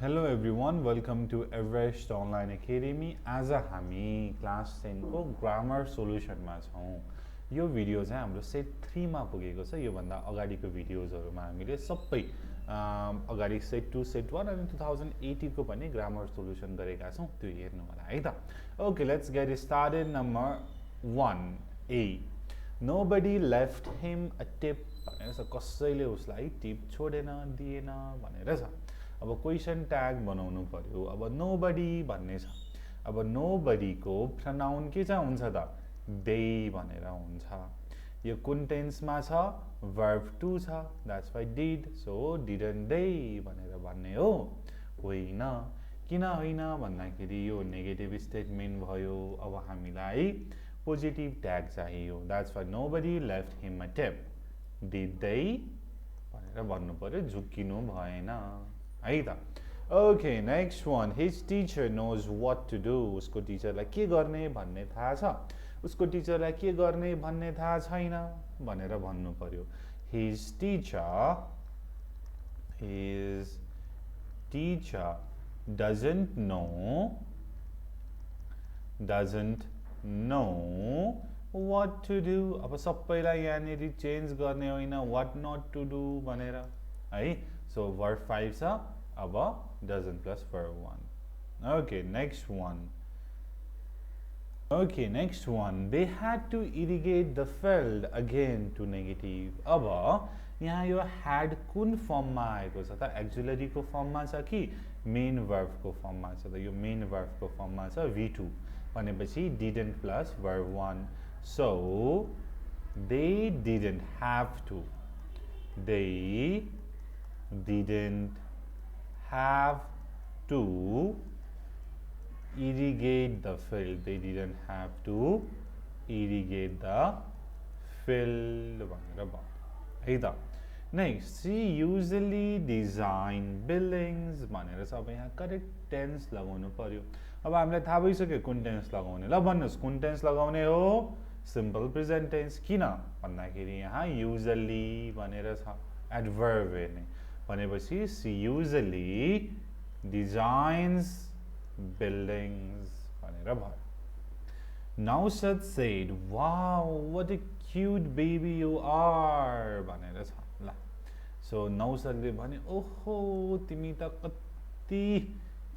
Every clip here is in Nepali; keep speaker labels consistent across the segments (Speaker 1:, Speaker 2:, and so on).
Speaker 1: Hello everyone, welcome to Everest Online Academy. आज हामी क्लास 10 को ग्रामर सोल्युसनमा छौं। यो भिडियो चाहिँ हाम्रो सेट 3 मा पुगेको छ। यो भन्दा अगाडिको भिडियोजहरुमा हामीले सबै अगाडि सेट 2, सेट 1 अनि 2018 को पनि ग्रामर सोल्युसन गरेका छौं। त्यो हेर्नु होला है त। Okay, let's get started. Number 1A. Nobody left him a tip. भनेर कसैले उसलाई टिप छोडेन, दिएन भनेर छ। अब क्वेशन ट्याग बनाउनु पर्यो। अब nobody भन्ने छ। अब nobody को pronoun के चाहिँ हुन्छ त? they भनेर हुन्छ। यो कुन टेन्समा छ? verb 2 छ। that's why did. so didn't they भनेर भन्ने हो। होइन। किन होइन भन्दाखेरि यो नेगेटिभ स्टेटमेन्ट भयो। अब हामीलाई पोजिटिभ ट्याग चाहियो। that's why nobody left him a tip. did they भनेर भन्नु पर्यो। झुक्किनु भएन है त। Okay, next one. His teacher knows what to do. उसको टिचरलाई के गर्ने भन्ने थाहा छ। उसको टिचरलाई के गर्ने भन्ने थाहा छैन भनेर भन्नु पर्यो। His teacher doesn't know what to do. अब सबैलाई यहाँनेरि चेन्ज गर्ने होइन, what not to do भनेर है। So verb 5 छ। अब doesn't plus verb 1. Okay, next one. They had to irrigate the field again to negative. अब यहाँ यो had कुन फर्ममा आएको छ त? एक्जुलरी को फर्ममा छ कि मेन वर्ब को फर्ममा छ त? यो मेन वर्ब को फर्ममा छ V2 भनेपछि didn't plus verb 1. So they didn't have to. They didn't have to irrigate the field. They didn't have to irrigate the field भनेर भयो है त। Next, she usually design buildings भनेर छ। अब यहाँ करेक्ट टेन्स लगाउनु पर्यो। अब हामीलाई थाहा भइसक्यो कुन टेन्स लगाउने। ल भन्नुस् कुन टेन्स लगाउने हो? Simple present tense. किन भन्दाखेरि यहाँ usually भनेर छ। एडभर्ब हेर्ने भनेपछि she usually designs buildings भनेर भयो। Naushad said, wow, what a cute baby you are भनेर छ। ल सो नौशदले भने ओहो तिमी त कति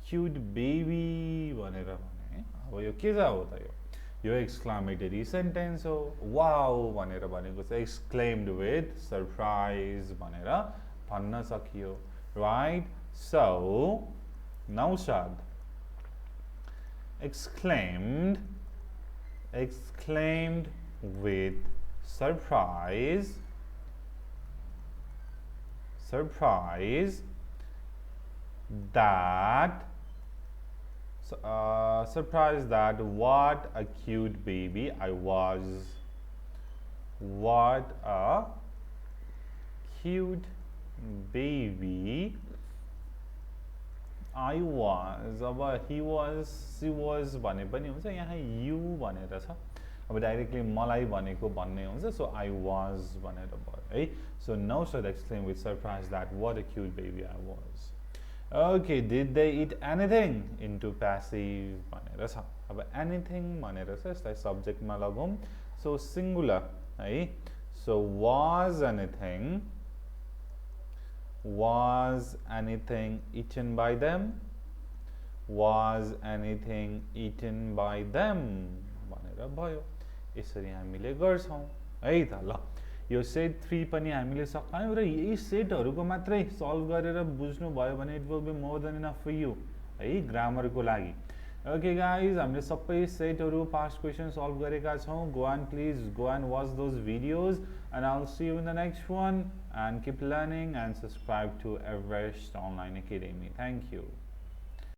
Speaker 1: क्यूट बेबी भनेर भने। अब यो के हो त? यो एक्सक्लामेटरी सेन्टेन्स हो। वाउ भनेर भनेको चाहिँ एक्सक्लेम्ड विथ सरप्राइज भनेर भन्न सकियो। Right. So Naushad exclaimed with surprise that what a cute baby I was. What a cute baby I was. अब he was, she was भने पनि हुन्छ। यहाँ you भनेर छ। अब डाइरेक्टली मलाई भनेको भन्ने हुन्छ। सो I was भनेर भयो है। So now should exclaim with surprise that what a cute baby I was. Okay, did they eat anything? Into passive भनेर छ। अब anything भनेर छ, यसलाई सब्जेक्टमा लगाउँ। सो सिंगुलर है। So was anything eaten by them? Was anything eaten by them भनेर भयो। यसरी हामीले गर्छौं है त। ल यो सेट 3 पनि हामीले सकायौं र यही सेटहरुको मात्रै सल्भ गरेर बुझ्नु भयो भने it will be more than enough for you है ग्रामर को लागि। ओके गाइज, हामीले सबै सेटहरु पास्ट क्वेशन सल्भ गरेका छौं। Go and please go and watch those videos and I will see you in the next one and keep learning and subscribe to Everest Online Academy. Thank you.